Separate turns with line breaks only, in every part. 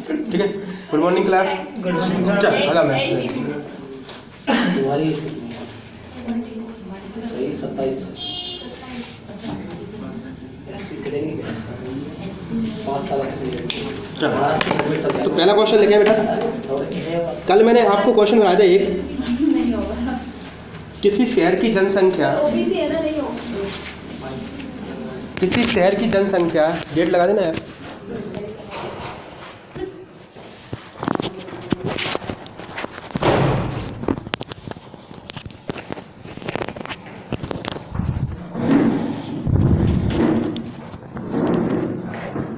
ठीक है, good morning class. चल आधा मैथ्स में
तुम्हारी 27 5 साल
तो पहला क्वेश्चन लिखा है बेटा। कल मैंने आपको क्वेश्चन कराया था एक, किसी शहर की जनसंख्या डेट लगा देना यार।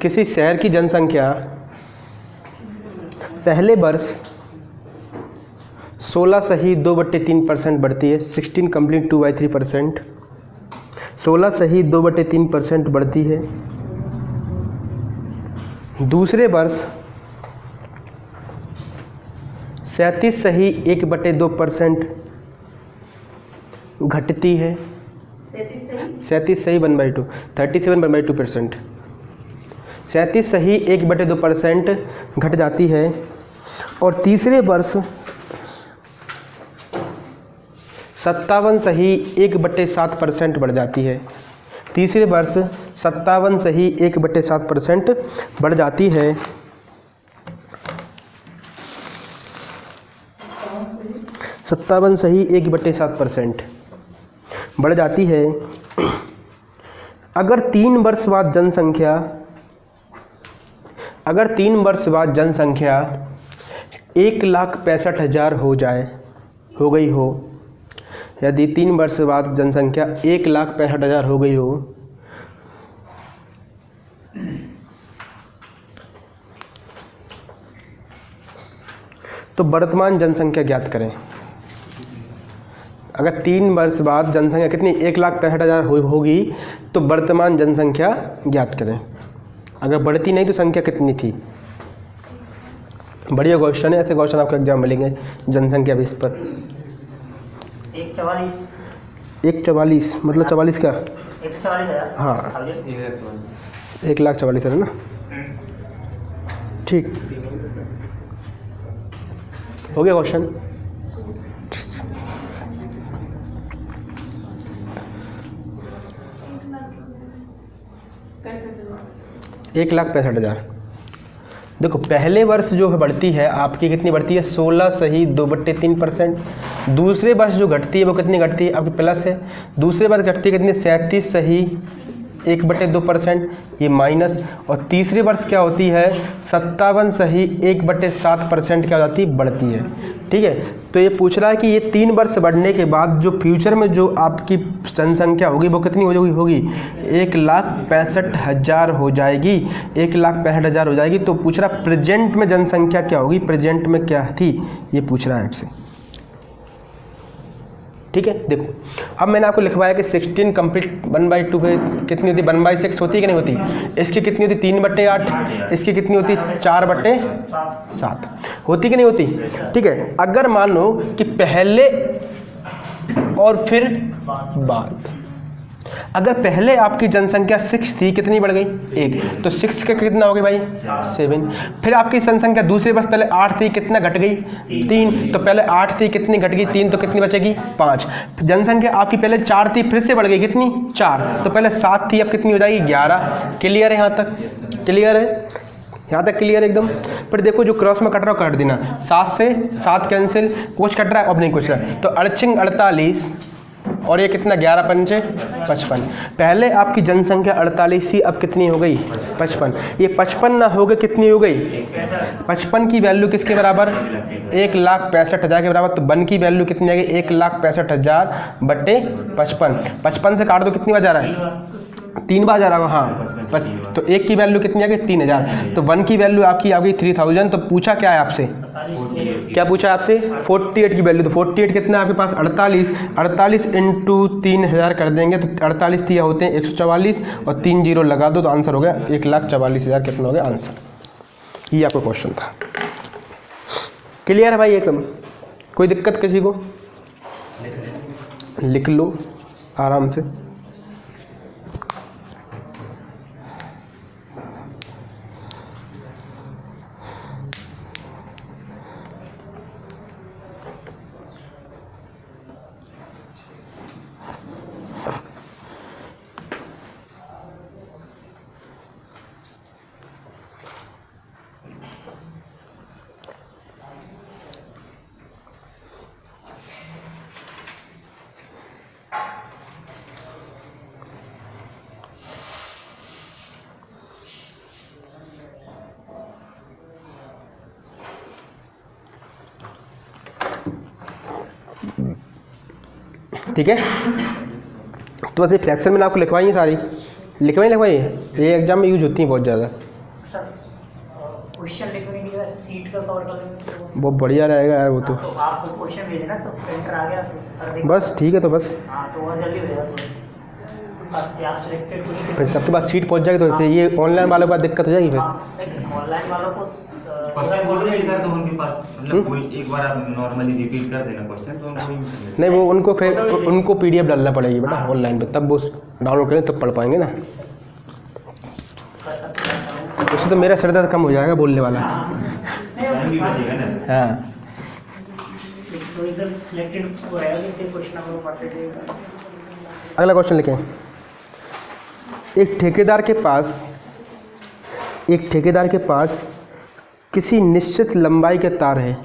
किसी शहर की जनसंख्या पहले वर्ष 16 सही 2/3% बढ़ती है। 16 कंप्लीट 2/3%। 16 सही 2/3% बढ़ती है। दूसरे वर्ष 37 सही 1/2% घटती है। 37 सही 1/2, 37 1/2%। 37 सही 1/2% घट जाती है। और तीसरे वर्ष 57 सही 1/7% बढ़ जाती है। तीसरे वर्ष 57 सही 1/7% बढ़ जाती है। सत्तावन सही 1/7% बढ़ जाती है। अगर 3 वर्ष बाद जनसंख्या 1,65,000 हो गई हो, यदि 3 वर्ष बाद जनसंख्या 1,65,000 हो गई हो, तो वर्तमान जनसंख्या ज्ञात करें। अगर 3 वर्ष बाद जनसंख्या कितनी 1,65,000 होगी तो वर्तमान जनसंख्या ज्ञात करें। अगर बढ़ती नहीं तो संख्या कितनी थी। बढ़िया क्वेश्चन है, ऐसे क्वेश्चन आपको एग्जाम मिलेंगे जनसंख्या बेस पर। 1,44 मतलब 44 क्या
144,000।
हाँ 1,44,000 है ना। ठीक हो गया क्वेश्चन। 1,65,000। देखो पहले वर्ष जो है बढ़ती है आपकी कितनी बढ़ती है 16 सही 2/3%। दूसरे वर्ष जो घटती है वो कितनी घटती है आपकी प्लस है। दूसरे वर्ष घटती है कितनी 37 सही 1/2%, ये माइनस। और तीसरे वर्ष क्या होती है 57 सही 1/7% क्या हो जाती है बढ़ती है। ठीक है, तो ये पूछ रहा है कि ये 3 वर्ष बढ़ने के बाद जो फ्यूचर में जो आपकी जनसंख्या होगी वो कितनी होगी 1,65,000 हो जाएगी। 1,65,000 हो जाएगी। तो पूछ रहा प्रेजेंट में जनसंख्या क्या होगी, प्रेजेंट में क्या थी, ये पूछ रहा है आपसे। ठीक है, देखो अब मैंने आपको लिखवाया कि 16 कंप्लीट 1/2 पे कितनी होती 1/6 होती है कि नहीं होती। इसकी कितनी होती 3/8, इसकी कितनी होती 4/7 होती कि नहीं होती। ठीक है, अगर मान लो कि पहले और फिर बाद, अगर पहले आपकी जनसंख्या 6 थी कितनी बढ़ गई 1, तो 6 का कितना हो गया भाई 7। फिर आपकी जनसंख्या दूसरे वर्ष पहले 8 थी कितना घट गई 3, तो पहले 8 थी कितनी घट गई 3, तो कितनी बचेगी 5। जनसंख्या आपकी पहले 4 थी फिर से बढ़ गई कितनी 4, तो पहले 7 थी अब कितनी हो जाएगी 11। क्लियर है यहाँ तक, क्लियर है यहाँ तक, क्लियर एकदम। फिर देखो जो क्रॉस में कट रहा हो काट देना, 7 से 7 कैंसिल, कुछ कट रहा है अब नहीं कुछ रहा है, तो 48 और ये कितना 11 पंचे 55। पहले आपकी जनसंख्या 48 थी अब कितनी हो गई 55। ये 55 ना हो गई कितनी हो गई 55 की वैल्यू किसके बराबर 1,65,000 के बराबर। तो 1 की वैल्यू कितनी आ गई 1,65,000 बटे 55। 55 से काट दो कितनी बार जा रहा है 3 बार जा रहा है। हाँ तो 1 की वैल्यू कितनी आ गई 3,000। तो 1 की वैल्यू आपकी आ गई 3,000। तो पूछा क्या है आपसे, क्या पूछा आपसे 48 की वैल्यू। तो 48 कितना है आपके पास 48 इंटू 3,000 कर देंगे तो 48 दिया होते हैं 144 और 3 0 लगा दो तो आंसर हो गया 1,44,000 कितना हो गया आंसर। ये आपका क्वेश्चन था। क्लियर है भाई एकदम, कोई दिक्कत किसी को लिख लो आराम से। ठीक है। तो बस ये फ्रैक्शन में आपको लिखवाई है सारी, लिखवाई है, ये एग्जाम में यूज होती हैं बहुत ज़्यादा।
सर क्वेश्चन लिखने के बाद सीट का कवर कर लेंगे
बहुत बढ़िया रहेगा यार वो तो।
तो आप क्वेश्चन भेजे ना तो प्रिंटर आ गया तो
बस ठीक है, तो बस
हाँ तो वहाँ जल्दी हो जाएगा। बस आप सिलेक्टेड
फिर
क्वेश्चन
सबके पास सीट पहुंच जाएगी तो फिर ये ऑनलाइन वालों के पास दिक्कत हो जाएगी फिर।
ऑनलाइन वालों को
क्वेश्चन बोल रहे सर तो उनके पास मतलब कोई एक बार आप नॉर्मली रिपीट कर देना क्वेश्चन तो उनको
नहीं, वो उनको फिर उनको PDF डालना पड़ेगी बेटा ऑनलाइन पे, तब वो डाउनलोड करें तब पढ़ पाएंगे ना। उससे तो मेरा सर दर्द कम हो जाएगा बोलने वाला।
टाइम भी बचेगा ना।
हाँ
तो इधर सिलेक्टेड वो रहेगा कि क्वेश्चन हम लोग पढ़ते थे।
अगला क्वेश्चन लिखें। एक ठेकेदार के पास किसी निश्चित लंबाई के तार है।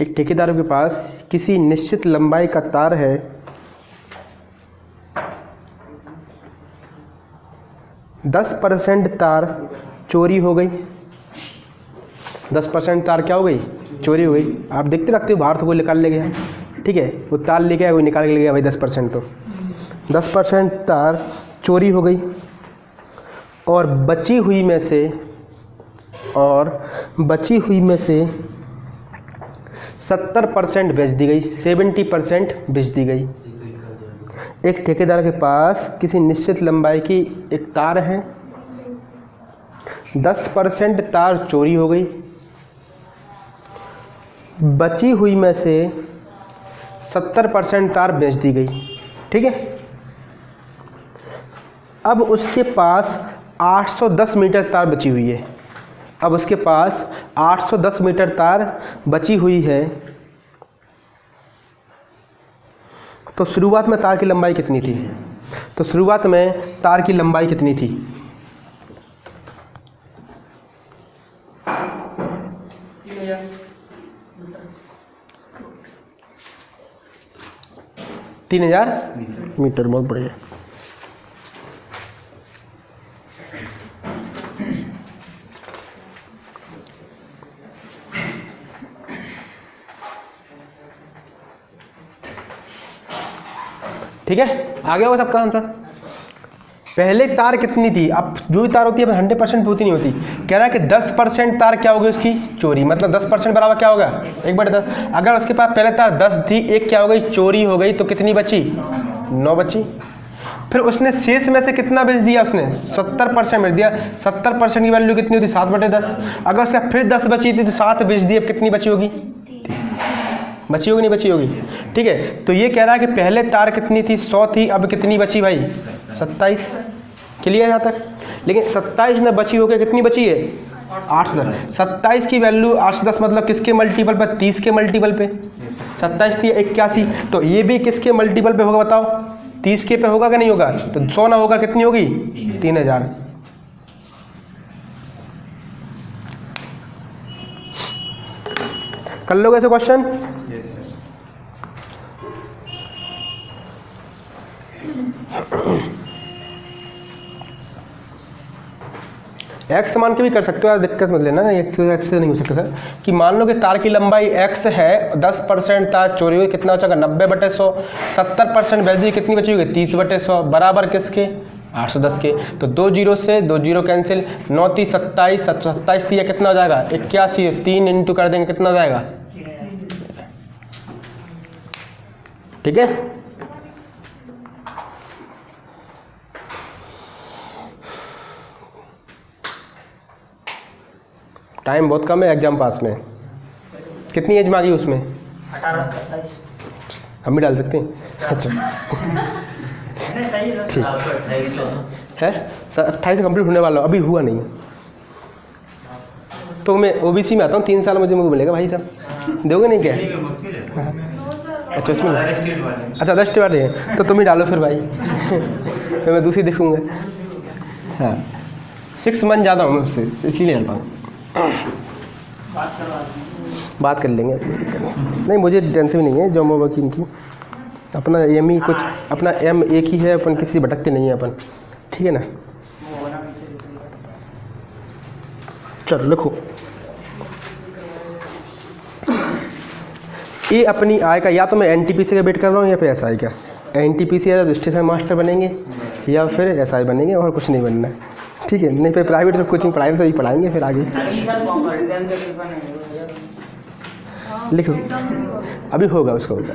एक ठेकेदार के पास किसी निश्चित लंबाई का तार है। 10% तार चोरी हो गई। 10% तार क्या हो गई? चोरी हो गई। आप देखते रखते हो बाहर से कोई निकाल ले गया, ठीक है, वो तार लेके आया, कोई निकाल के ले गया भाई 10%। तो 10% तार चोरी हो गई और बची हुई में से 70% बेच दी गई, 70% बेच दी गई। एक ठेकेदार के पास किसी निश्चित लंबाई की एक तार है, 10% तार चोरी हो गई, बची हुई में से 70% तार बेच दी गई, ठीक है। अब उसके पास 810 मीटर तार बची हुई है। अब उसके पास 810 मीटर तार बची हुई है। तो शुरुआत में तार की लंबाई कितनी थी? तो शुरुआत में तार की लंबाई कितनी थी? तीन 3000 मीटर। बहुत बढ़िया। ठीक है, आ गया होगा सबका आंसर। पहले तार कितनी थी? अब जो भी तार होती है 100% होती नहीं होती। कह रहा है कि 10% तार क्या होगी उसकी? चोरी। मतलब 10% बराबर क्या होगा? 1/10। अगर उसके पास पहले तार 10 थी, एक क्या हो गई? चोरी हो गई, तो कितनी बची? 9 बची। फिर उसने शेष में से कितना बेच दिया? उसने 70% बेच दिया। 70% की वैल्यू कितनी होती? 7/10। अगर उसका फिर 10 बची थी तो 7 बेच दी, अब कितनी बची होगी? बची होगी नहीं बची होगी? ठीक है, तो ये कह रहा है कि पहले तार कितनी थी? 100 थी, अब कितनी बची भाई? 27। क्लियर यहाँ तक? लेकिन 27 में बची होकर कितनी बची है? 810। 27 की वैल्यू 810 मतलब किसके मल्टीपल पर? 30 के मल्टीपल पे। 27 थी 81, तो ये भी किसके मल्टीपल पे होगा बताओ? 30 के पे होगा कि नहीं होगा? तो 100 ना होगा, कितनी होगी? 3000। कर लोगे ऐसे क्वेश्चन? एक्स मान के भी कर सकते हो यार, दिक्कत मत लेना ना, एक्स से नहीं हो सकता सर। कि मान लो कि तार की लंबाई x है, 10% तार चोरी हुई, कितना बचेगा? 90/100। 70% बेच दी, कितनी बची होगी? 30/100 बराबर किसके? 810 के। तो 2 0 से 2 0 कैंसिल, 9 3 27, 27 थी, कितना हो जाएगा? 81। 3 इंटू कर देंगे, कितना हो जाएगा? ठीक है। टाइम बहुत कम है एग्जाम पास में। कितनी एज मांगी उसमें?
18 से 27।
हम भी डाल सकते हैं? अच्छा
नहीं सही है
ठीक
आपको 28 लो
है सर। 28 से कंप्लीट होने वाला, अभी हुआ नहीं। तो मैं OBC में आता हूँ, 3 साल मुझे मिलेगा भाई साहब। दोगे नहीं क्या?
मुश्किल है।
अच्छा उसमें
सारे स्टेट वाले।
अच्छा 10 वाले हैं, तो तुम ही डालो फिर भाई। फिर मैं दूसरी देखूँगा। हाँ 6 मंथ ज़्यादा हूँ मैं उससे, इसीलिए डालता हूँ। बात कर लेंगे, नहीं मुझे टेंशन भी नहीं है। जॉब वॉब की इनकी अपना एम ही कुछ, अपना एम एक ही है, अपन किसी भटकते नहीं है अपन, ठीक है ना। चलो लिखो। ये अपनी आय का, या तो मैं एनटीपीसी का वेट कर रहा हूँ या फिर एसआई का। एनटीपीसी या तो स्टेशन मास्टर बनेंगे या फिर एसआई बनेंगे, और कुछ नहीं बनना है, ठीक है। नहीं फिर प्राइवेट कोचिंग पढ़ाएंगे तो ही पढ़ाएंगे फिर आगे।
अगली साल कौन कर एग्जाम के पेपर नहीं
लिखो, अभी होगा, उसका होगा,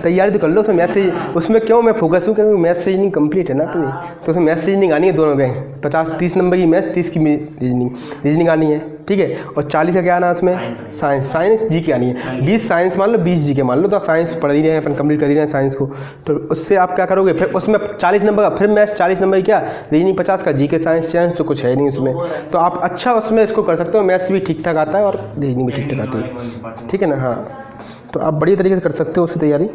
तैयारी तो कर लो। उसमें मैथ्स से, उसमें क्यों मैं फोकस हूँ, क्योंकि मैथ्स रीजनिंग कंप्लीट है ना अपनी, तो उसमें मैथ्स रीजनिंग आनी है दोनों में। 50-30 नंबर की मैथ्स, 30 की रीजनिंग आनी है, ठीक है। और 40 का क्या आना है उसमें, साइंस जी की आनी है। 20 साइंस मान लो, 20 जी के मान लो, तो आप साइंस पढ़ ही रहे हैं, अपन कंप्लीट कर ही रहे हैं साइंस को, तो उससे आप क्या करोगे फिर उसमें 40 नंबर का, फिर मैथ्स 40 नंबर की क्या, रीजनिंग 50 का, जी के साइंस तो कुछ है नहीं उसमें, तो आप अच्छा उसमें इसको कर सकते हो। मैथ्स भी ठीक ठाक आता है और रीजनिंग भी ठीक ठाक आती है, ठीक है ना। हाँ, तो आप बढ़िया तरीके से कर सकते हो उसकी तैयारी।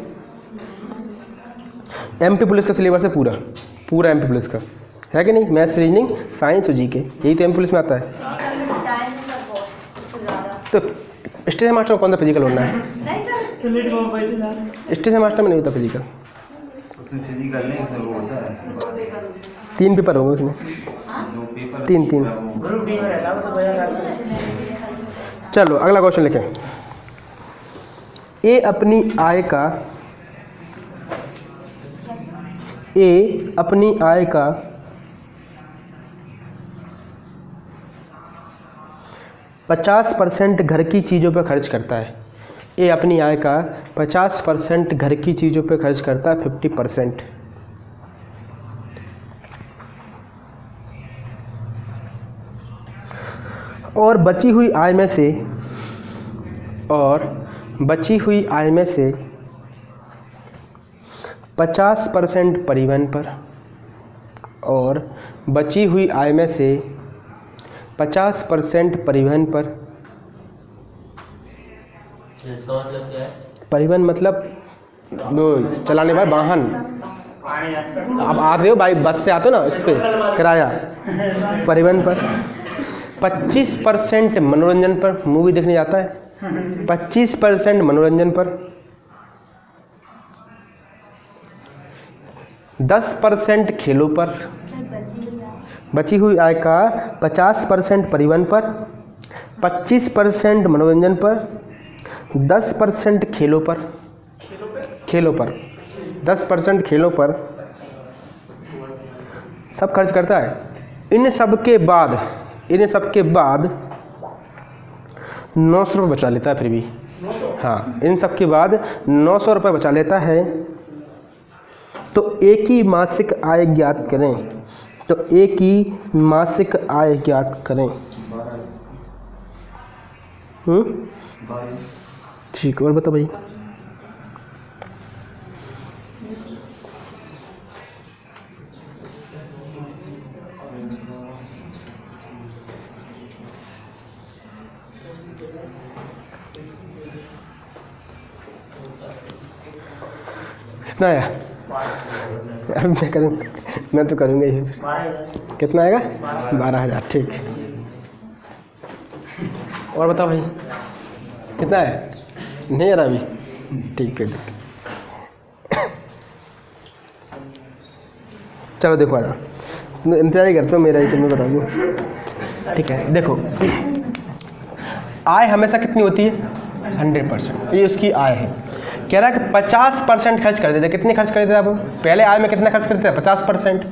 एमपी पुलिस का सिलेबस है पूरा एमपी पुलिस का, है कि नहीं। मैथ्स, रीजनिंग, साइंस और जीके, यही तो एमपी पुलिस में आता है। तो स्टेशन मास्टर में कौन सा फिजिकल होना है, स्टेशन मास्टर में नहीं होता फिजिकल।
उसमें फिजिकल नहीं, उसमें वो होता है
3 पेपर होंगे उसमें, 3।
ग्रुप डी में रहता है तो भैया।
चलो अगला क्वेश्चन लिखें। ए अपनी आय का 50% घर की चीज़ों पर खर्च करता है। ए अपनी आय का 50% घर की चीज़ों पर खर्च करता है, 50%। और बची हुई आय में से 50% परिवहन पर, और बची हुई आय में से 50% परिवहन पर।
इसका मतलब क्या है?
परिवहन मतलब वो चलाने वाले वाहन, आप आ रहे हो भाई, बस से आते हो ना, इस पे किराया, परिवहन पर। 25% मनोरंजन पर, मूवी देखने जाता है, 25% मनोरंजन पर। 10% खेलों पर। बची हुई आय का 50% परिवहन पर, 25% मनोरंजन पर, 10% खेलों पर। 10% खेलों पर सब खर्च करता है। इन सब के बाद 900 रुपये बचा लेता है फिर भी। हाँ, इन सब के बाद 900 रुपये बचा लेता है। तो एक ही मासिक आय ज्ञात करें। ठीक, और बता भाई। कितना आया? मैं तो करूँगा ही। कितना आएगा? 12,000। ठीक, और बता भाई कितना है? नहीं आ रहा अभी? ठीक है, चलो देखो, आजा, इंतजार ही करता हूँ मेरा ही, तुम्हें बता दूँ। ठीक है, देखो, आय हमेशा कितनी होती है? 100%। ये उसकी आय है। कह रहा है कि 50% खर्च कर देते। कितने खर्च कर देते आप? पहले आय में कितना खर्च करते थे? 50%।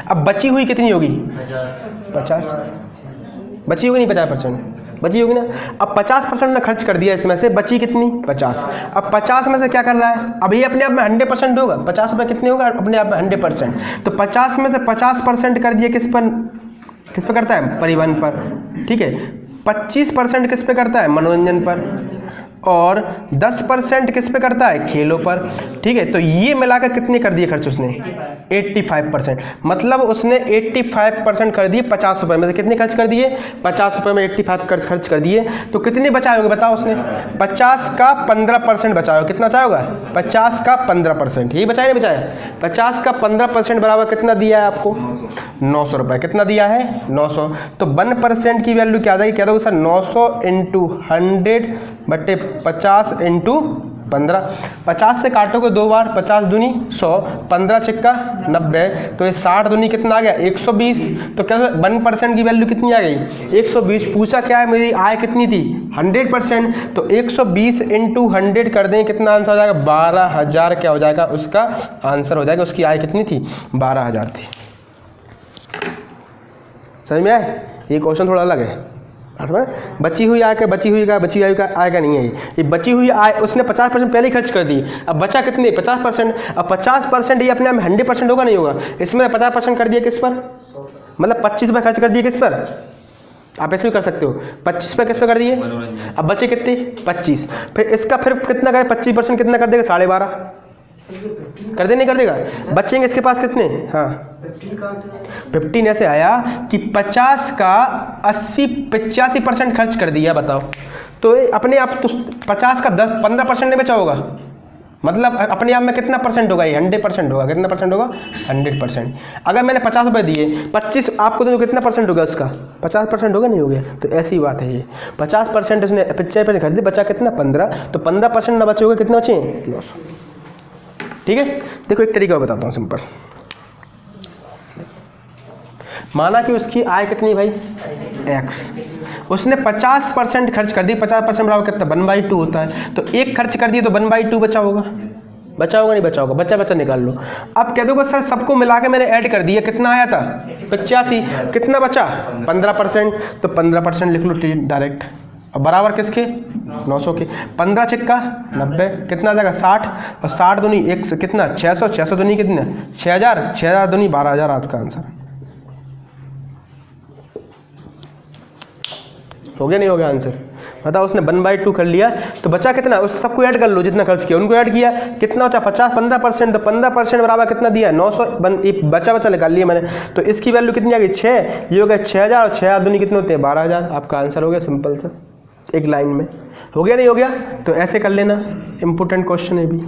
अब बची हुई कितनी होगी? 50। बची होगी नहीं 50%, बची होगी ना। अब 50% ने खर्च कर दिया, इसमें से बची कितनी? 50। अब 50 में से क्या कर रहा है? अब ये अपने आप में 100% होगा। 50 रुपये कितने होगा? अपने आप में 100%। तो 50 में से 50% कर दिया, किस पे करता है? परिवहन पर। ठीक है, 25% किस पे करता है? मनोरंजन पर। और 10% किस पे करता है? खेलों पर। ठीक है, तो ये मिलाकर कितने कर दिए खर्च उसने? 85%। मतलब उसने 85% कर दिए 50 रुपये में से। कितने खर्च कर दिए? 50 रुपये में 85 खर्च कर दिए। तो कितने बचाए होंगे बताओ उसने? 50 का 15% बचाया होगा। कितना बचाया होगा? 50 का 15%। यही बचाया नहीं बचाया? 50 का 15% बराबर कितना दिया है आपको? 900 रुपये। कितना दिया है? 900। तो 1% की वैल्यू क्या आ जाएगी? क्या दोगे सर? 900 × 100 / 50 × 15। 50 से काटोगे 2 बार, 50 दूनी 100, 15 छिक्का 90, तो ये 60 दूनी कितना आ गया 120। तो क्या 1% की वैल्यू कितनी आ गई 120। पूछा क्या है मेरी आय कितनी थी 100%, तो 120 इंटू 100 कर दें, कितना आंसर हो जाएगा 12,000 क्या हो जाएगा उसका आंसर हो जाएगा। उसकी आय कितनी थी 12,000 थी। समझ में आए? ये क्वेश्चन थोड़ा अलग है। बची हुई आय का आय का नहीं है ये बची हुई आय उसने 50% पहले ही खर्च कर दी। अब बचा कितने 50%। अब 50% ये अपने आप में 100% होगा नहीं होगा। इसमें 50% कर दिया किस पर, मतलब 25 रुपये खर्च कर दिए किस पर, आप ऐसे भी कर सकते हो 25 रुपये किस पर कर दिए। अब बचे कितने 25, फिर इसका फिर कितना करे 25% कितना कर देगा 12.5 कर दे नहीं कर देगा। बचेंगे इसके पास कितने, हाँ 15 ऐसे आया कि 50 का 85% खर्च कर दिया। बताओ तो अपने आप तो 50 का 15% नहीं बचा होगा, मतलब अपने आप में कितना परसेंट होगा ये 100% होगा। कितना परसेंट होगा 100%। अगर मैंने 50 रुपये दिए 25 आपको तो कितना परसेंट होगा उसका 50% होगा नहीं हो गया। तो ऐसी बात है ये 50% उसने 50% खर्च दिया, बचा कितना 15, तो 15% ना बचे होगा कितना बचे 900। ठीक है, देखो एक तरीका बताता हूँ सिंपल। माना कि उसकी आय कितनी भाई x, उसने 50% खर्च कर दी। 50% बराबर कितना 1/2 होता है, तो एक खर्च कर दिए तो 1/2 बचा होगा नहीं बचा होगा, बचा निकाल लो। अब कह दोगे सर सबको मिला के मैंने ऐड कर दिया, कितना आया था 85, कितना बचा 15%, तो 15% लिख लो डायरेक्ट। अब बराबर किसके 900 के। 15 छिक्का 90, कितना आ जाएगा 60, और 60 दूनी 1 कितना 600, 600 दूनी कितना 6000, 6000 दूनी 12,000 आपका आंसर हो गया नहीं हो गया आंसर। बताओ उसने 1/2 कर लिया, तो बचा कितना, उस सबको ऐड कर लो जितना खर्च किया उनको ऐड किया, कितना बचा 50, 15%, तो 15% बराबर कितना दिया 900। बचा निकाल लिया मैंने, तो इसकी वैल्यू कितनी आ गई 6, ये हो गया 6000, और 6000 दूनी कितने होते हैं 12,000। आपका आंसर हो गया सिंपल सा, एक लाइन में। हो गया नहीं हो गया, तो ऐसे कर लेना, इंपॉर्टेंट क्वेश्चन है भी।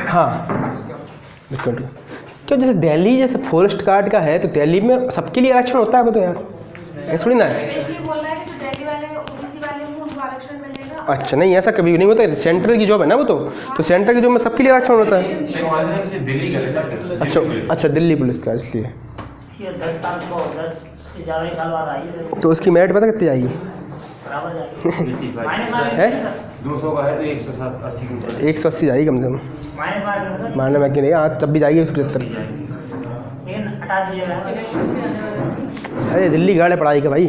हाँ बिल्कुल। क्यों जैसे दिल्ली जैसे फॉरेस्ट गार्ड का है, तो दिल्ली में सबके लिए आरक्षण होता है वो तो यार, ऐसा थोड़ी ना है। अच्छा नहीं ऐसा कभी भी नहीं होता, सेंट्रल की जॉब है ना वो तो सेंट्रल की जॉब में सबके लिए आरक्षण होता है। अच्छा दिल्ली पुलिस का, इसलिए
10 साल को 10 से ज़्यादा ही साल बाद आई
तो उसकी मेरिट पता कितनी जाएगी है
200 का है तो
180 जाएगी कम से कम, मारने में कि नहीं आज तब भी जाएगी 175। अरे दिल्ली गार्ड है पढ़ाई का भाई,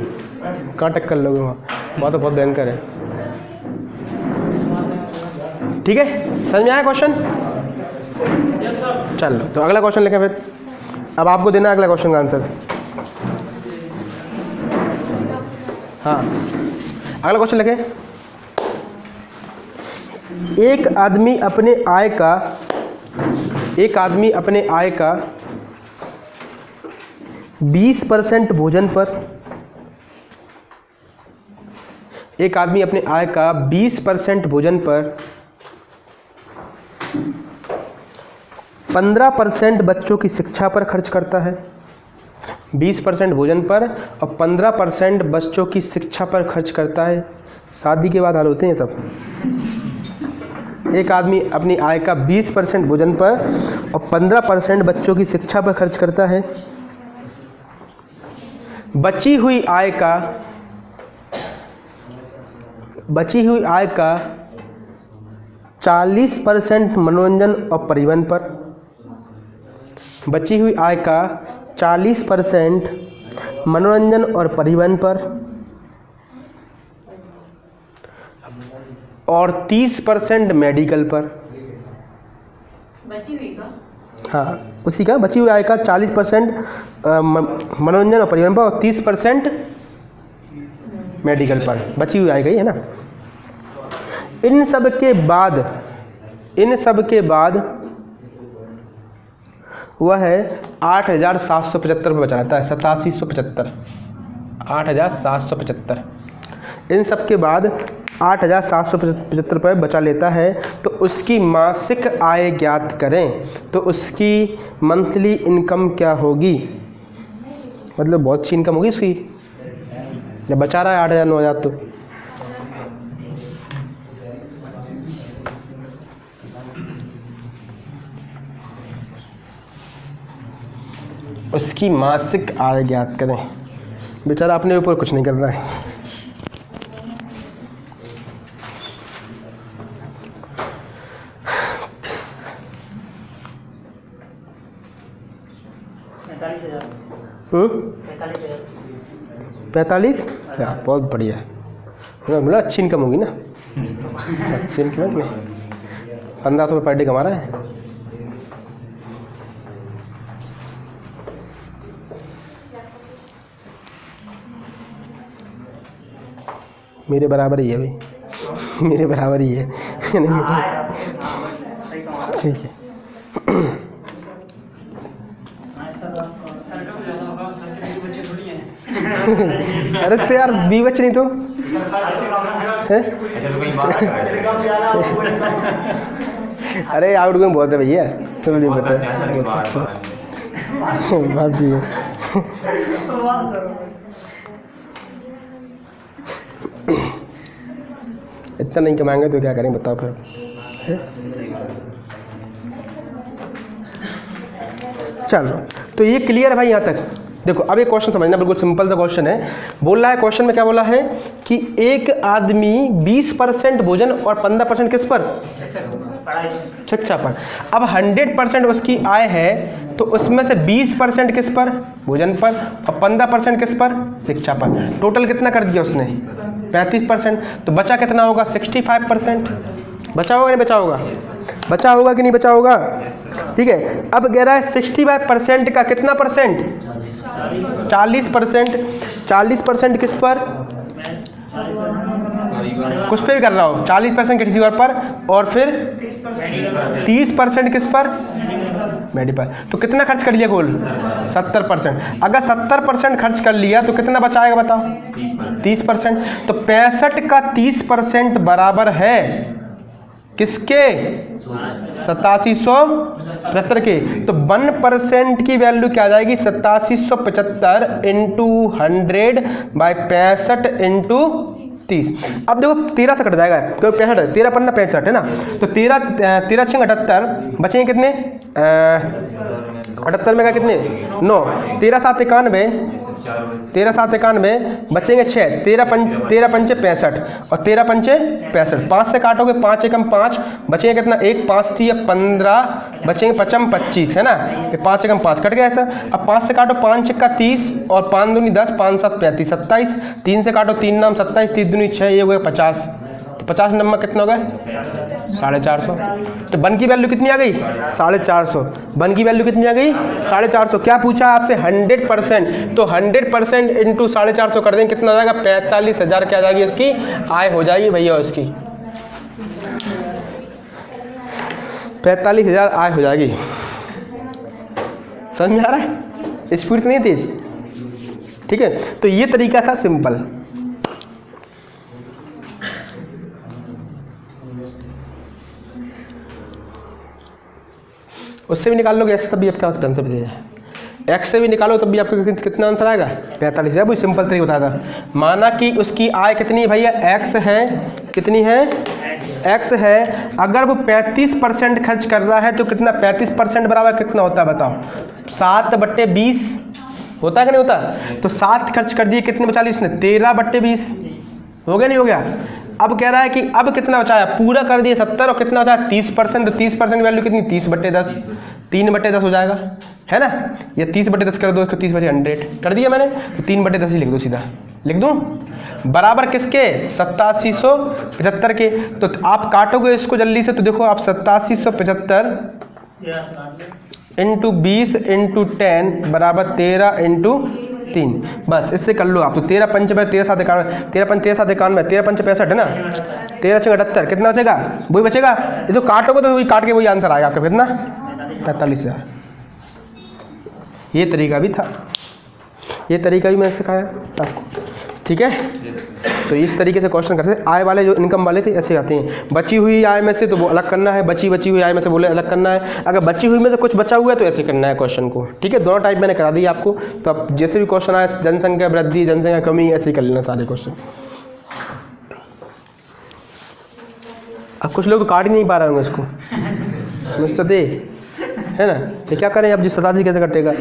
कहाँ टक्कर लोगे वहाँ, वहाँ तो बहुत भयंकर है। ठीक है समझ में आया क्वेश्चन। चलो तो अगला क्वेश्चन लिखें फिर, अब आपको देना अगला क्वेश्चन का आंसर। हाँ अगला क्वेश्चन लिखें। एक आदमी अपने आय का 20% भोजन पर, एक आदमी अपने आय का 20% भोजन पर 15% बच्चों की शिक्षा पर खर्च करता है। 20% भोजन पर और 15% बच्चों की शिक्षा पर खर्च करता है। शादी के बाद हाल होते हैं सब। एक आदमी अपनी आय का 20% भोजन पर और 15% बच्चों की शिक्षा पर खर्च करता है। बची हुई आय का 40% मनोरंजन और परिवहन पर, बची हुई आय का 40% मनोरंजन और परिवहन पर और 30% मेडिकल पर।
बची हुई का,
हाँ उसी का बची हुई आय का 40% मनोरंजन और परिवहन पर और 30% मेडिकल पर, बची हुई आय गई है ना। इन सब के बाद वह है 8,775 रुपये बचा रहता है, 8775, 8,775। इन सब के बाद 8,775 रुपये बचा लेता है तो उसकी मासिक आय ज्ञात करें। तो उसकी मंथली इनकम क्या होगी, मतलब बहुत अच्छी इनकम होगी उसकी जब बचा रहा है 8,000 9,000 तो। उसकी मासिक आय ज्ञात करें। बेचारा अपने ऊपर कुछ नहीं कर रहा है। हम्म 45 बहुत बढ़िया मतलब अच्छी इनकम होगी ना। अच्छी इनकम में 1500 रुपये पर डे कमा रहा है। मेरे बराबर ही है भाई, मेरे बराबर ही है। ठीक है। अरे तो यार 20 बच्चे नहीं तो हैं? अरे आउट गोइंग बहुत है भैया, तो नहीं पता बात भी है। इतना नहीं कमाएंगे तो क्या करें बताओ फिर। चलो तो ये क्लियर है भाई यहाँ तक। देखो अब एक क्वेश्चन समझना, बिल्कुल सिंपल सा क्वेश्चन है। बोल रहा है क्वेश्चन में क्या बोला है कि एक आदमी 20% भोजन और 15% किस पर, शिक्षा पर। अब 100% उसकी आय है तो उसमें से 20% किस पर, भोजन पर, और 15% किस पर, शिक्षा पर। टोटल कितना कर दिया उसने, 35%। तो बचा कितना होगा, 65%। बचा होगा नहीं बचा होगा, बचा होगा कि नहीं बचा होगा। ठीक है। अब कह रहा है 65% का कितना परसेंट, 40%। 40% किस पर, कुछ पे भी कर रहा हो, 40% किसी और पर, और फिर 30% किस पर, मेडी पर। तो कितना खर्च कर लिया कुल, 70%। अगर 70% खर्च कर लिया तो कितना बचाएगा बताओ, 30%। तो 65 का 30% बराबर है किसके, 8775 के। तो 1% की वैल्यू क्या आ जाएगी, 8775 इंटू 100 बाई 65 इंटू 30। अब देखो 13 से कट जाएगा क्योंकि 65 है, 13 पन्ना 65 है ना। तो 13 6 78 बचेंगे कितने, 78 में का कितने 9, 13 7 91, 13 7 91 बचेंगे 6, 13 पंचे 65 और 13 पंचे 65। 5 से काटोगे 5 एकम 5 बचेंगे कितना, 1 5 3 15 बचेंगे 55 25 है ना। 5 एकम 5 कट गया ऐसा। अब 5 से काटो 5 का 30 और 5 दूनी 10, 5 7 35 27। 3 से काटो 3 नाम 27, 3 दूनी 6, ये हो गया 50। तो 50 नंबर कितना हो गया, 450। तो 1 की वैल्यू कितनी आ गई, 450। 1 की वैल्यू कितनी आ गई, 450। क्या पूछा आपसे, 100%। तो 100% इंटू 450 कर देंगे, कितना हो जाएगा, 45,000 क्या आ जाएगी उसकी आय हो जाएगी भैया उसकी, 45,000 आय हो जाएगी। समझ में आ रहा है, स्पीड तो नहीं तेज। ठीक है। तो ये तरीका था सिंपल। उससे भी निकाल लोगे एक्स, तब भी आपका आंसर बन जाए। एक्स से भी निकालो तब भी आपको कितना आंसर आएगा, 45 है। वो सिंपल तरीका बताया था। माना कि उसकी आय कितनी है भैया, एक्स है, कितनी है, एक्स है। अगर वो 35% खर्च कर रहा है तो कितना, 35% बराबर कितना होता है बताओ, 7/20 होता है कि नहीं होता। तो 7 खर्च कर दिए, कितने बचा लिए उसने, 13/20 हो गया नहीं हो गया। अब कह रहा है कि अब कितना बचाया, पूरा कर दिए 70 और कितना बचाया 30%। तो 30% वैल्यू कितनी, 30/10, 3/10 हो जाएगा है ना। या 30/10 कर दो इसको, 30/100 कर दिया मैंने। तो 3/10 ही लिख दो, सीधा लिख दूँ, बराबर किसके, 8775 के। तो आप काटोगे इसको जल्दी से, तो देखो आप 8775 इंटू 20 इंटू 10 बराबर 13 इंटू 3। बस इससे कर लो आप। तो 13 पंच 13 7 91, 13 पंच 13 7 91, 13 पंच 65 है ना, 13 6 78, कितना बचेगा, वही बचेगा। इसको काटोगे तो वही काट के वही आंसर आएगा आपका, कितना, 45,000। ये तरीका भी था, ये तरीका भी मैंने सिखाया आपको। ठीक है। तो इस तरीके से क्वेश्चन करते हैं। आय वाले जो इनकम वाले थे ऐसे आते हैं, बची हुई आय में से तो वो अलग करना है, बची हुई आय में से बोले अलग करना है, अगर बची हुई में से कुछ बचा हुआ है तो ऐसे करना है क्वेश्चन को। ठीक है, दोनों टाइप मैंने करा दिया आपको। तो अब जैसे भी क्वेश्चन आए, जनसंख्या वृद्धि, जनसंख्या कमी, ऐसे ही कर लेना सारे क्वेश्चन। अब कुछ लोग काट ही नहीं पा रहे होंगे इसको मुझसे दे, है ना। तो क्या करें अब, जी 87 कैसे कटेगा,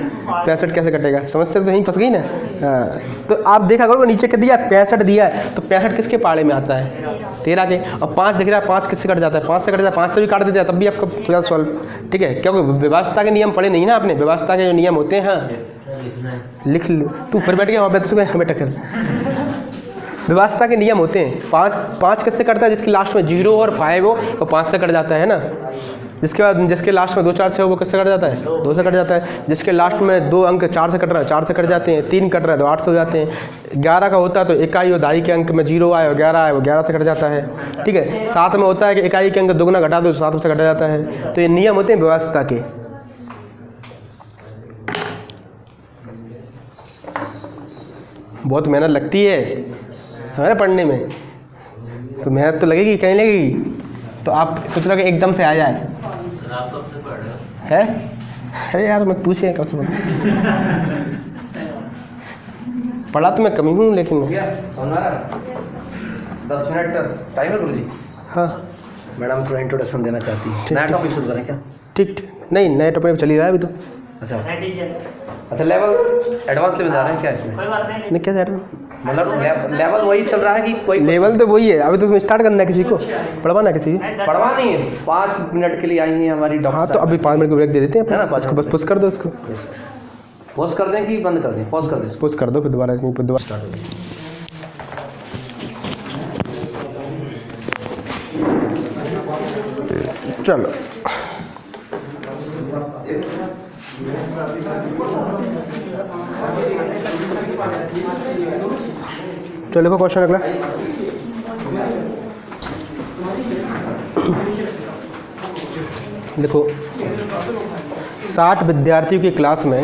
65 कैसे कटेगा, समस्या तो यहीं फंस गई ना। हाँ, तो आप देखा करो नीचे क्या दिया, 65 दिया है, तो 65 किसके पाड़े में आता है, 13 के। और 5 दिख रहा है, 5 किससे कट जाता है, 5 से कट जाता है, 5 से भी काट देते हैं तब भी आपका पूरा सॉल्व। ठीक है, क्योंकि व्यवस्था के नियम पढ़े नहीं ना आपने, व्यवस्था के जो नियम होते हैं, हाँ लिख लो तू फिर बैठ गया वहाँ पे, बेटा कर। व्यवस्था के नियम होते हैं, 5 किससे कटता है, जिसके लास्ट में 0 और 5 हो वो 5 से कट जाता है ना। जिसके बाद जिसके लास्ट में 2 4 6 हो वो किससे कट जाता है, 2 से कट जाता है। जिसके लास्ट में 2 अंक 4 से कट रहा है, 4 से कट जाते हैं। 3 कट रहा है तो 8 से हो जाते हैं। 11 का होता है तो इकाई और दाई के अंक में 0 आए और 11 आए, वो 11 से कट जाता है। ठीक है, 7 में होता है कि इकाई के अंक दुगना घटा दो तो 7 से कट जाता है। तो ये नियम होते हैं व्यवस्था के। बहुत मेहनत लगती है हमारे पढ़ने में, तो मेहनत तो लगेगी, कहीं लगेगी। तो आप सोच रहे हो कि एकदम से आ जाए,
आप कब से पढ़ रहे हो?
है? अरे यार मत पूछिए कब से पढ़ा तो मैं कमी हूँ, लेकिन
10 मिनट टाइम है गुरुजी।
हाँ
मैडम थोड़ा इंट्रोडक्शन देना चाहती है,
ठीक,
नया
ठीक।
टॉपिक शुरू करें क्या?
ठीक, नहीं नए टॉपिक में चल ही रहा है अभी तो।
अच्छा
एडिशन
अच्छा, लेवल एडवांस लेवल जा रहे हैं क्या इसमें?
कोई बात नहीं।
नहीं क्या सर,
मतलब लेवल वही चल रहा है कि कोई
लेवल तो वही है, अभी तो स्टार्ट करना है, किसी को पढ़वाना है, किसी को
पढ़वा नहीं है। 5 मिनट के लिए आई हैं हमारी डॉक्टर।
हाँ तो अभी 5 मिनट का ब्रेक दे देते हैं
है ना,
अपन,
5
इसको बस
मिनट।
पुश कर दो, इसको
पॉज कर दें कि बंद कर दें? पॉज कर दें,
पुश कर दो, फिर दोबारा
स्टार्ट हो गई।
चलो। चलो लिखो क्वेश्चन अगला। लिखो 60 विद्यार्थियों की क्लास में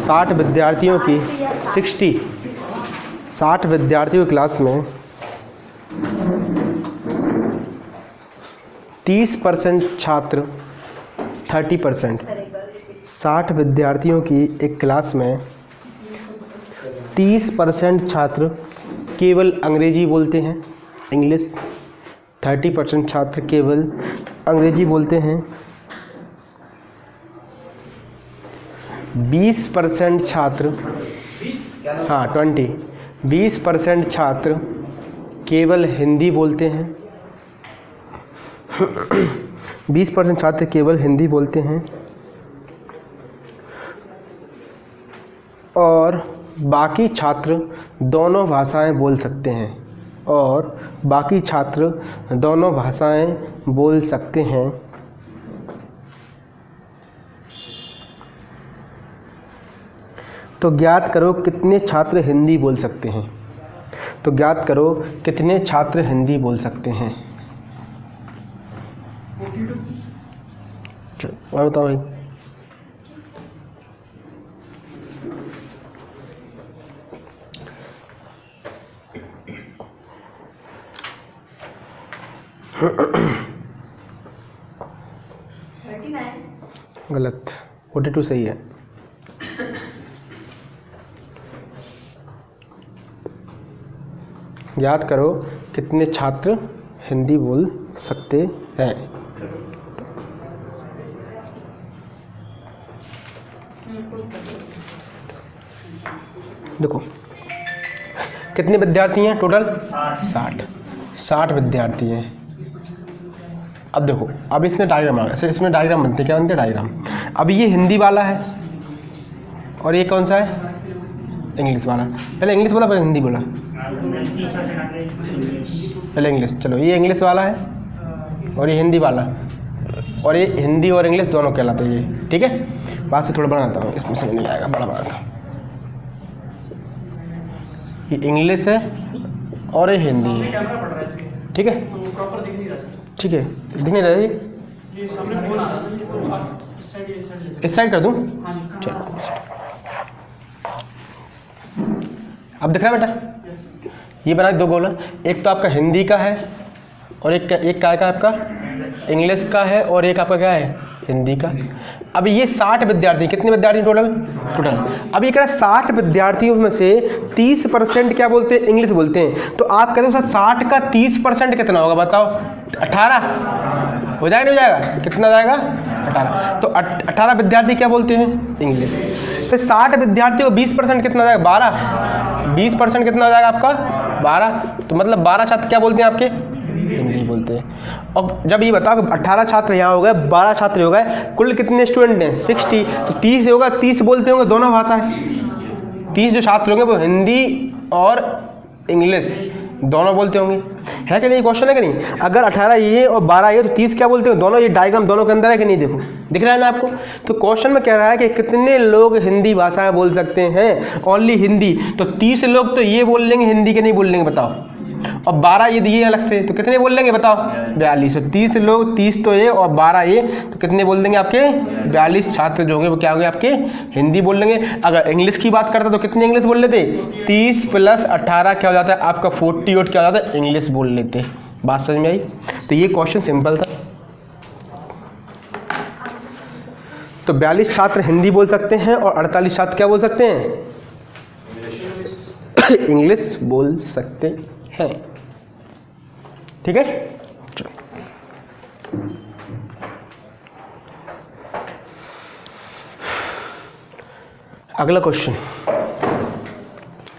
60 विद्यार्थियों की 60 विद्यार्थियों की क्लास में 30% छात्र 30%। 60 विद्यार्थियों की एक क्लास में 30% छात्र केवल अंग्रेजी बोलते हैं, इंग्लिश। 30% छात्र केवल अंग्रेजी बोलते हैं। 20% छात्र, हाँ 20% छात्र केवल हिंदी बोलते हैं। 20% छात्र केवल हिंदी बोलते हैं और बाकी छात्र दोनों भाषाएं बोल सकते हैं, और बाकी छात्र दोनों भाषाएं बोल सकते हैं। तो ज्ञात करो कितने छात्र हिंदी बोल सकते हैं। तो ज्ञात करो कितने छात्र हिंदी बोल सकते हैं। और बताओ भाई। गलत, 42 सही है। याद करो कितने छात्र हिंदी बोल सकते हैं। देखो कितने विद्यार्थी हैं टोटल, 60 विद्यार्थी हैं। अब देखो, अब इसमें डायग्राम आ गया, इसमें डायग्राम बनते हैं। क्या बनते हैं डायग्राम? अब ये हिंदी वाला है और ये कौन सा है, इंग्लिश वाला। पहले इंग्लिश बोला पहले हिंदी बोला? पहले इंग्लिश। चलो ये इंग्लिश वाला है और ये हिंदी वाला, और ये हिंदी और इंग्लिश दोनों कहलाते हैं ये। ठीक है, बात से थोड़ा बनाता हूँ, इसमें से नहीं आएगा, बड़ा बनाता हूँ। ये इंग्लिश है और ये हिंदी है। ठीक है, ठीक है, दिख नहीं रहा है ये इस साइड कर दूँ? चलो अब दिख रहा है बेटा? ये बना दो गोला, एक तो आपका हिंदी का है और एक का है आपका इंग्लिश का है और एक आपका क्या है हिंदी का। अब ये 60 विद्यार्थी, कितने विद्यार्थी टोटल? अब ये कह रहा है 60 विद्यार्थियों में से 30% क्या बोलते हैं? इंग्लिश बोलते हैं। तो आप कहते हो 60 का 30% कितना होगा बताओ? 18 हो जाएगा, नहीं हो जाएगा? कितना जाएगा? 18। तो 18 विद्यार्थी क्या बोलते हैं? इंग्लिश। तो 60 विद्यार्थियों को 20% कितना हो जाएगा? 12। 20% कितना हो जाएगा आपका? 12। तो मतलब 12 छात्र क्या बोलते हैं आपके? हिंदी बोलते हैं। और जब ये बताओ कि 18 छात्र यहाँ हो गए, 12 छात्र हो गए, कुल कितने स्टूडेंट हैं? 60। तो 30 होगा, 30 बोलते होंगे दोनों भाषाएं। 30 जो छात्र होंगे वो हिंदी और इंग्लिश दोनों बोलते होंगे, है कि नहीं? क्वेश्चन है कि नहीं? अगर 18 ये और 12 ये तो 30 क्या बोलते हो? दोनों। ये डायग्राम दोनों के अंदर है कि नहीं? देखो दिख रहा है ना आपको? तो क्वेश्चन में कह रहा है कि कितने लोग हिंदी भाषा बोल सकते हैं? ओनली हिंदी। तो 30 लोग तो ये बोल लेंगे हिंदी के नहीं बोल लेंगे बताओ, और 12 ये दिए अलग से, तो कितने बोल लेंगे बताओ? 42। 30 लोग, 30 तो ये और 12 ये, तो कितने बोल देंगे आपके? 42 छात्र जो होंगे वो क्या होंगे आपके? हिंदी बोल लेंगे। अगर इंग्लिश की बात करते तो कितने इंग्लिश बोल लेते? 30 + 18 क्या हो जाता है आपका? 48 क्या हो जाता है? इंग्लिश बोल लेते। बात समझ में आई? तो ये क्वेश्चन सिंपल था। तो 42 छात्र हिंदी बोल सकते हैं और 48 छात्र क्या बोल सकते हैं? इंग्लिश बोल सकते हैं। ठीक है, चलो अगला क्वेश्चन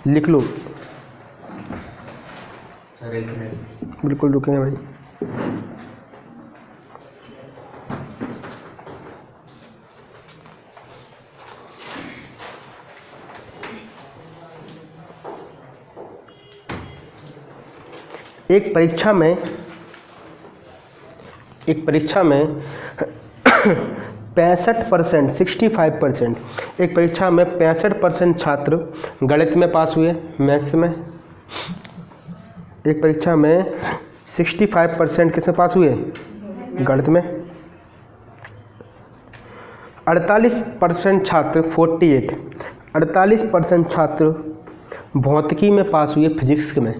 लिख लो।
Sir 1 minute.
बिल्कुल रुकेंगे भाई। एक परीक्षा में 65%, 65%, एक परीक्षा में 65% छात्र गणित में पास हुए, मैथ्स में। एक परीक्षा में 65% किसमें पास हुए? गणित में। 48% छात्र 48% छात्र भौतिकी में पास हुए, फिजिक्स में।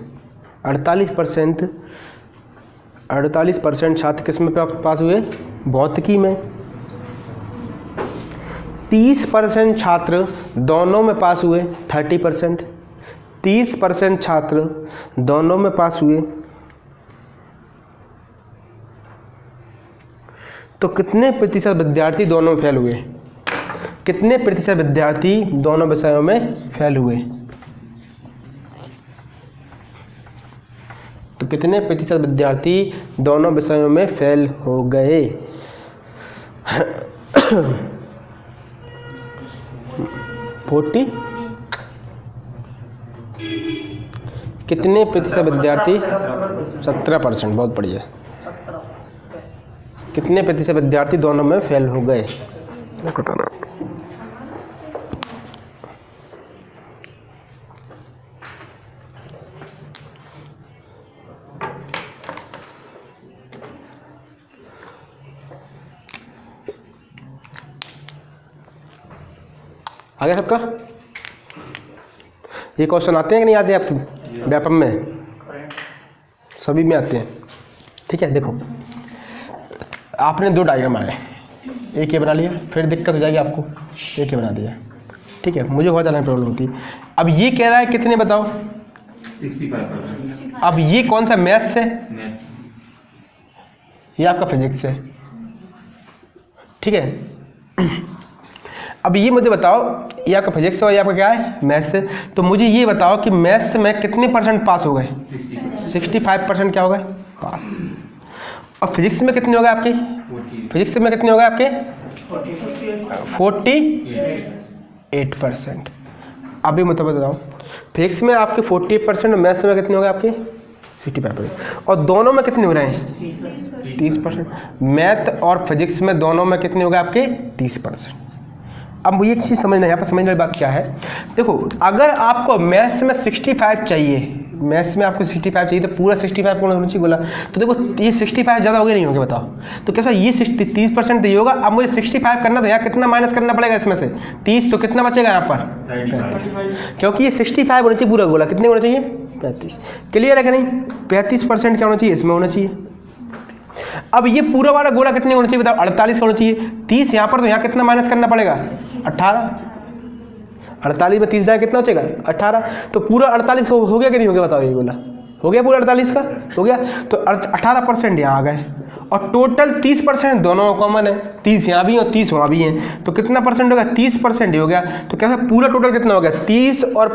48% छात्र किस में पास हुए? भौतिकी में। 30% छात्र दोनों में पास हुए, 30%। 30% छात्र दोनों में पास हुए। तो कितने प्रतिशत विद्यार्थी दोनों में फेल हुए? कितने प्रतिशत विद्यार्थी दोनों विषयों में फेल हुए? तो कितने प्रतिशत विद्यार्थी दोनों विषयों में फेल हो गए? 40। कितने प्रतिशत विद्यार्थी? 17%। बहुत बढ़िया। कितने प्रतिशत विद्यार्थी दोनों में फेल हो गए? बताना। आ गया सबका? ये क्वेश्चन आते हैं कि नहीं आते हैं आपके व्यापम में? सभी में आते हैं। ठीक है, देखो आपने 2 डायग्राम बनाए, एक ये बना लिया, फिर दिक्कत हो जाएगी आपको, एक ये बना दिया। ठीक है, मुझे बहुत ज़्यादा प्रॉब्लम होती है। अब ये कह रहा है कितने बताओ?
65%।
अब ये कौन सा मैथ्स है? ये आपका फिजिक्स है। ठीक है, अब ये मुझे बताओ, ये आपका फिजिक्स और ये आपका क्या है? मैथ्स है। तो मुझे ये बताओ कि मैथ्स में कितने % पास हो गए? 65% क्या हो गए? पास। और फिजिक्स में कितने हो गए आपके? फिजिक्स में कितने हो गए आपके? 48%। अभी मुझे बताओ, फिजिक्स में आपके 48% और मैथ्स में कितने हो गए आपके? 65%। और दोनों में कितने हो रहे हैं? 30%। मैथ और फिजिक्स में दोनों में कितने हो गए आपके? 30%। अब मुझे एक चीज़ समझना है, यहाँ पर समझने वाली बात क्या है? देखो, अगर आपको मैथ्स में 65 चाहिए, मैथ्स में आपको 65 चाहिए तो पूरा 65 कौन होना चाहिए गोला। तो देखो ये 65 ज़्यादा हो गया नहीं हो गया बताओ। तो कैसा ये 30% तो ये होगा। अब मुझे 65 करना तो यहाँ कितना माइनस करना पड़ेगा इसमें से 30, तो कितना बचेगा यहाँ पर 35, क्योंकि ये 65 होना चाहिए पूरा गोला। कितने होना चाहिए 35। क्लियर है कि नहीं? 35% क्या होना चाहिए इसमें होना चाहिए। अब ये पूरा वाला गोला कितने होना चाहिए बताओ 48 का होना चाहिए। 30 यहाँ पर तो यहाँ कितना माइनस करना पड़ेगा 18। 48 में 30 जाए कितना बचेगा 18। तो पूरा 48 हो गया कि नहीं हो गया बताओ। ये गोला हो गया पूरा 48 का हो गया। तो 18% यहाँ आ गए और टोटल 30% दोनों कॉमन है। 30 यहाँ भी है और 30 वहाँ भी है। तो कितना परसेंट हो गया 30% ही हो गया। तो कैसा पूरा टोटल कितना हो गया 30 और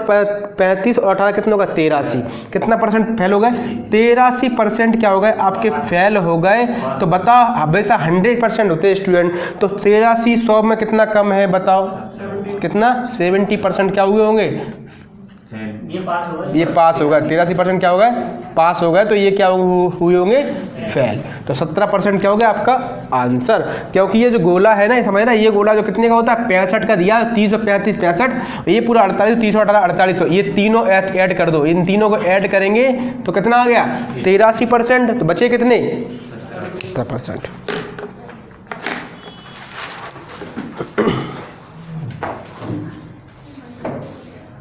35 और 18 कितना होगा 83। कितना परसेंट फेल हो गए 83% क्या हो गए आपके फेल हो गए। तो बताओ हमेशा 100% होते हैं स्टूडेंट। तो 83 100 में कितना कम है बताओ कितना 70% क्या हुए होंगे
ये पास होगा।
ये पास होगा। 83% क्या होगा पास हो गए। तो ये क्या हुए होंगे फेल। तो 17% क्या हो गया आपका आंसर। क्योंकि ये जो गोला है ना ये समझ ना ये गोला जो कितने का होता है 65 का दिया 30 और 35 65 ये पूरा 48 30 और 18 48 ये तीनों ऐड कर दो। इन तीनों को ऐड करेंगे तो कितना आ गया 83%। तो बचे कितने 17%।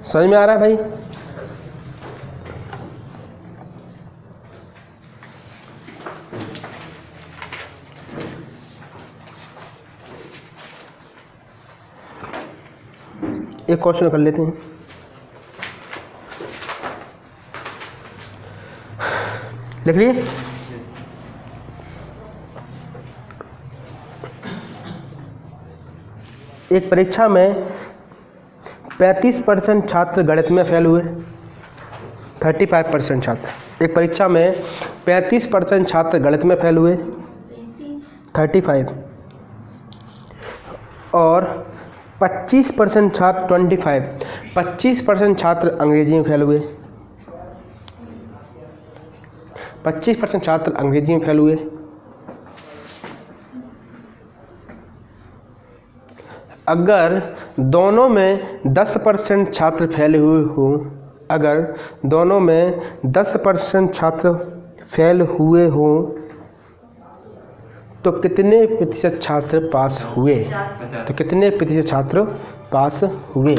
समझ में आ रहा है भाई? एक क्वेश्चन कर लेते हैं। लिख लिए? एक परीक्षा में 35% छात्र गणित में फेल हुए। 35% छात्र एक परीक्षा में 35% छात्र गणित में फेल हुए 35 और 25% छात्र 25% छात्र अंग्रेजी में फेल हुए। 25% छात्र अंग्रेजी में फेल हुए। अगर दोनों में 10% छात्र फेल हुए हों अगर दोनों में 10% छात्र फेल हुए हों तो कितने प्रतिशत छात्र पास हुए। तो कितने प्रतिशत छात्र पास हुए।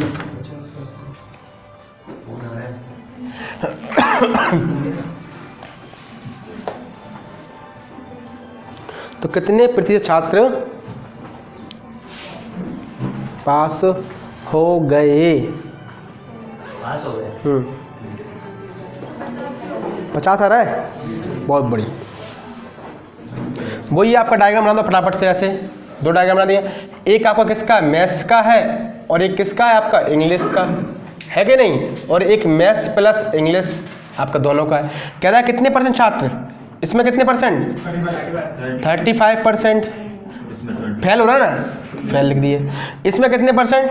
तो कितने प्रतिशत छात्र पास हो गए।
पास हो गए
50 आ रहा है बहुत बढ़िया। वही आपका डायग्राम बना दो फटाफट से। ऐसे 2 डायग्राम बना दिया। एक आपका किसका मैथ्स का है और एक किसका है आपका इंग्लिश का है कि नहीं। और एक मैथ्स प्लस इंग्लिश आपका दोनों का है। कह रहा है कितने परसेंट छात्र इसमें कितने परसेंट 35% फेल हो रहा है ना फेल लिख दिए। इसमें कितने परसेंट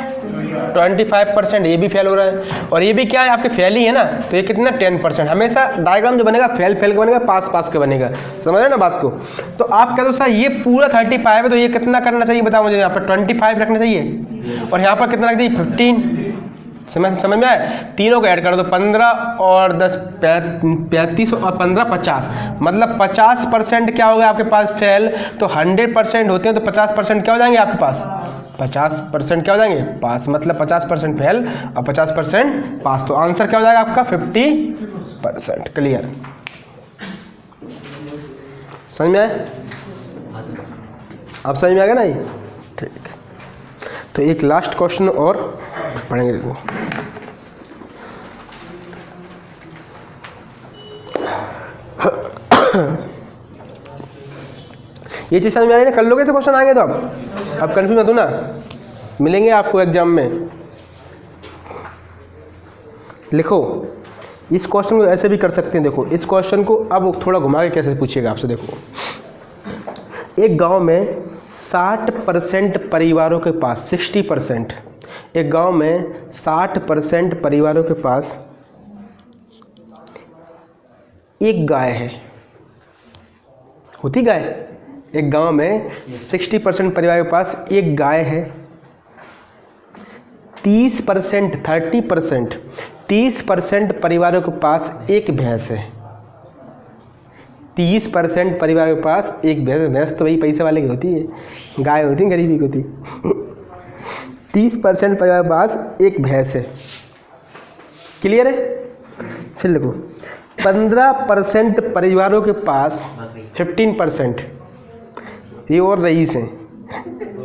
25% ये भी फेल हो रहा है और ये भी क्या है आपके फेल ही है ना। तो ये कितना 10%। हमेशा डायग्राम जो बनेगा फेल फेल का बनेगा पास पास का बनेगा। समझ रहे ना बात को। तो आप कह दो सर ये पूरा 35 है तो ये कितना करना चाहिए बताओ मुझे। यहाँ पर 25 रखना चाहिए और यहाँ पर कितना रख दीजिए 15। समझ में आए। तीनों को ऐड कर दो 15 और 10 35 और 15 50 मतलब 50% क्या हो गया आपके पास फेल। तो 100% होते हैं तो 50% क्या हो जाएंगे आपके पास 50% क्या हो जाएंगे पास। मतलब 50% फेल और 50% पास। तो आंसर क्या हो जाएगा आपका 50%। क्लियर समझ में आए। अब समझ में आ गया ना ये ठीक। तो एक लास्ट क्वेश्चन और पढ़ेंगे। देखो ये चीज़ समझ में आ रही है ना। कर लोगे ऐसे क्वेश्चन आएंगे तो अब कंफ्यूज मत हो ना। मिलेंगे आपको एग्जाम में। लिखो इस क्वेश्चन को ऐसे भी कर सकते हैं। देखो इस क्वेश्चन को अब थोड़ा घुमा के कैसे पूछिएगा आपसे। देखो एक गांव में 60% परिवारों के पास 60% एक गांव में 60% परिवारों के पास एक गाय है। होती गाय। एक गांव में 60% परिवार के पास एक गाय है 30% परिवारों के पास एक भैंस है। 30% परिवारों के पास एक भैंस। भैंस तो वही पैसे वाले की होती है, गाय होती है गरीबी की होती। 30% परिवार के पास एक भैंस है। क्लियर है? फिर देखो 15% परिवारों के पास 15% ये और रईस हैं।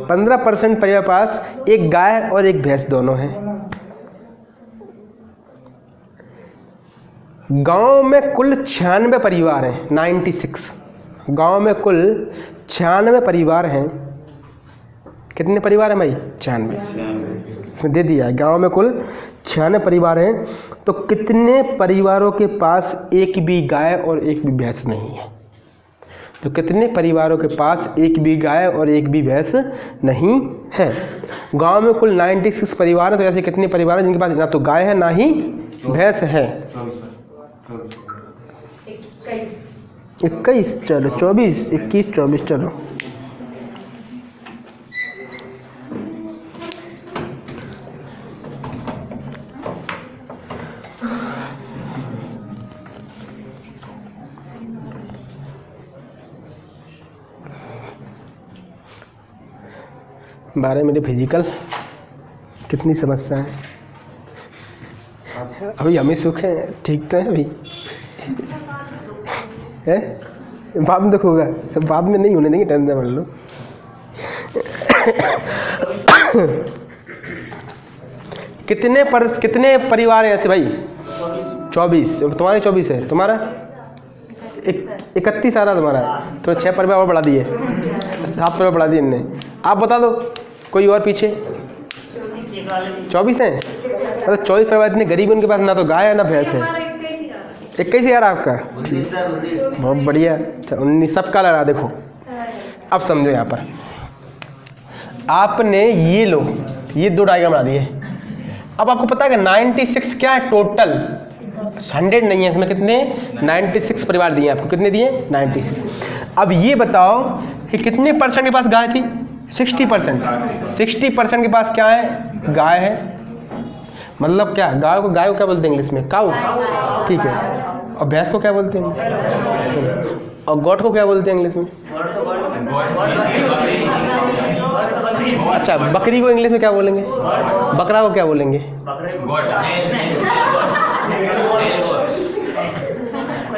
15% परिवार के पास एक गाय और एक भैंस दोनों हैं। गांव में कुल 96 परिवार हैं। 96 गांव में कुल 96 परिवार हैं। कितने परिवार हैं भाई? 96। इसमें दे दिया है गांव में कुल 96 परिवार हैं। तो कितने परिवारों के पास एक भी गाय और एक भी भैंस नहीं है? तो कितने परिवारों के पास एक भी गाय और एक भी भैंस नहीं है? गांव में कुल 96 परिवार हैं। तो ऐसे कितने परिवार हैं जिनके पास ना तो गाय है ना ही भैंस है? 21। चलो 24, 21, 24 चलो। बारह मेरे फिजिकल कितनी समस्या है अभी? हमें सुख है, ठीक तो है अभी है? बाद में देखोगा, बाद में नहीं होने देंगे, टेंशन मत लो। कितने परिवार हैं ऐसे भाई? 24। तुम्हारे 24 है, तुम्हारा 31 आ रहा तुम्हारा। तो 6 परिवार और बढ़ा दिए, 7 परिवार बढ़ा दिए इनने। आप बता दो कोई और पीछे। 24 हैं। मतलब 24 परिवार इतने गरीब, उनके पास ना तो गाय है ना भैंस है। 21 यार आपका, बहुत बढ़िया। 19 सबका लड़ा। देखो अब समझो, यहाँ पर आपने ये लो, ये 2 डायग्राम बना दिए। अब आपको पता है कि 96 क्या है टोटल? 100 नहीं है इसमें। कितने? 96 परिवार दिए आपको। कितने दिए? 96। अब ये बताओ कि कितने परसेंट के पास गाय थी? 60%। 60% के पास क्या है? गाय है। मतलब क्या? गाय को क्या बोलते हैं इंग्लिश में? काऊ। ठीक है। और भैंस को क्या बोलते हैं? और गॉट को क्या बोलते हैं इंग्लिश में? अच्छा, बकरी को इंग्लिश में क्या बोलेंगे? बकरा को क्या बोलेंगे?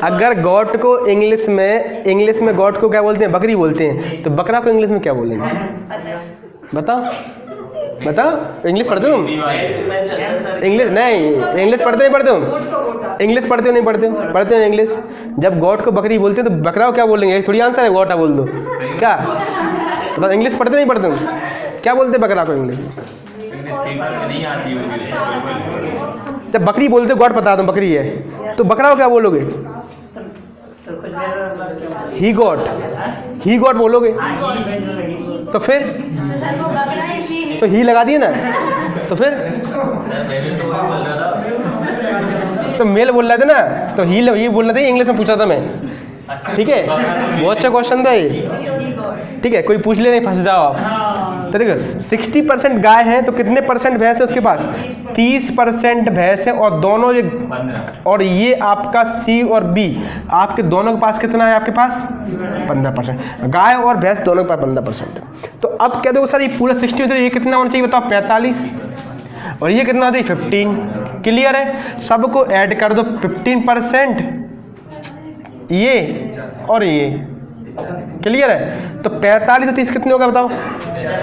अगर गॉट को इंग्लिश में गॉट को क्या बोलते हैं? बकरी बोलते हैं। तो बकरा को इंग्लिश में क्या बोलेंगे? बताओ। इंग्लिश पढ़ते हो? इंग्लिश नहीं, इंग्लिश पढ़ते नहीं पढ़ते हो? इंग्लिश पढ़ते हो नहीं पढ़ते हो? पढ़ते हो इंग्लिश। जब गॉड को बकरी बोलते हैं तो बकरा को क्या बोलेंगे? थोड़ी आंसर है, गॉटा बोल दो। क्या मतलब इंग्लिश पढ़ते नहीं पढ़ते हो? क्या बोलते हैं बकरा को इंग्लिश में? जब बकरी बोलते गॉड पता दो बकरी है, तो बकरा को क्या बोलोगे? ही गॉड बोलोगे। तो फिर तो ही लगा दिए ना, तो फिर तो मेल बोल रहे थे ना, तो ही बोलना था। इंग्लिश में पूछा था मैं, ठीक है? बहुत अच्छा क्वेश्चन था ये, ठीक है? कोई पूछ ले नहीं, फंस जाओ आप। तो देखो 60% गाय है, तो कितने परसेंट भैंस है उसके पास? 30% भैंस है। और दोनों ये
15।
और ये आपका सी और बी, आपके दोनों के पास कितना है? आपके पास 15%। गाय और भैंस दोनों के पास 15%। तो अब कह दो सर ये पूरा 60 तो ये कितना होना चाहिए बताओ? 45। और ये कितना होता है? 15। क्लियर है? सबको ऐड कर दो। 15% ये और ये। क्लियर है? तो 45 और 30 कितने होगा बताओ?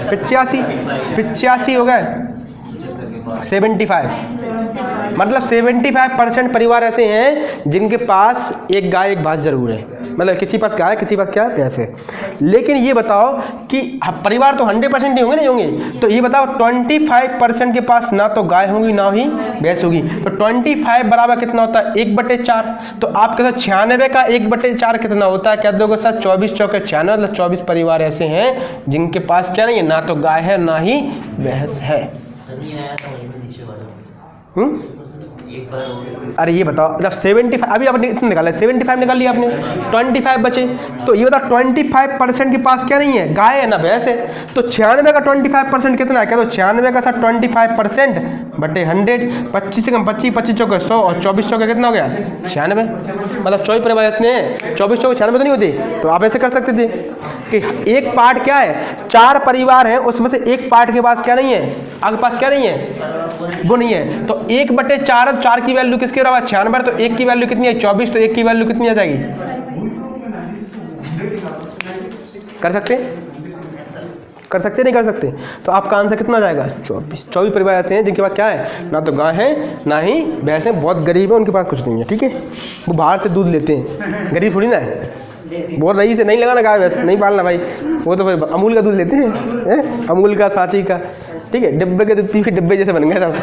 85 हो गए। 75। मतलब 75% परिवार ऐसे हैं जिनके पास एक गाय एक भैंस जरूर है। मतलब किसी पास गाय, किसी पास क्या? भैंस है। लेकिन ये बताओ कि परिवार तो 100% नहीं होंगे, नहीं होंगे। तो ये बताओ 25% के पास ना तो गाय होंगी ना ही भैंस होगी। तो 25 बराबर कितना होता है? 1/4। तो आपके साथ 96 का 1/4 कितना होता है? क्या दोगे सर? 24 चौके 96। मतलब 24 परिवार ऐसे हैं जिनके पास क्या नहीं है? ना तो गाय है ना ही भैंस है।
एक बार हो गया।
अरे ये बताओ, जब 75 अभी आपने इतना निकाला, 75 निकाल लिया आपने, 25 बचे, तो ये बताओ 25% के पास क्या नहीं है, गाय है ना भैंस है। तो 96 का 25% कितना है, क्या तो 96 का सर 25% बटे 100, 25 से कम 25, 25 चौके 100 और 24 चौके कितना हो गया 96, मतलब 24 परिवार इतने हैं, 24 चौके 96 तो नहीं होती। तो आप ऐसे कर सकते थे कि एक पार्ट क्या है, 4 परिवार है, उसमें से एक पार्ट के पास क्या नहीं है, आपके पास क्या नहीं है, वो नहीं है। तो 1/4, 4 की वैल्यू किसके बराबर 96, तो 1 की वैल्यू कितनी है 24, तो 1 की वैल्यू कितनी आ जाएगी, कर सकते कर सकते नहीं कर सकते। तो आपका आंसर कितना जाएगा 24 परिवार ऐसे हैं जिनके पास क्या है, ना तो गाय है ना ही भैंस है, बहुत गरीब है, उनके पास कुछ नहीं है, ठीक है। वो बाहर से दूध लेते हैं, गरीब थोड़ी ना है, बोल रही से नहीं लगाना गाय वैसे नहीं पालना भाई, वो तो फिर अमूल का दूध लेते हैं, अमूल का, सांची का, ठीक है, डिब्बे के दूध पी के डिब्बे जैसे बन गए सब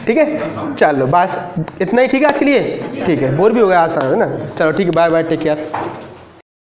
ठीक है। चलो बात इतना ही, ठीक है आज के लिए, ठीक है, बोर भी हो गया आज है ना। चलो ठीक है, बाय बाय, टेक केयर।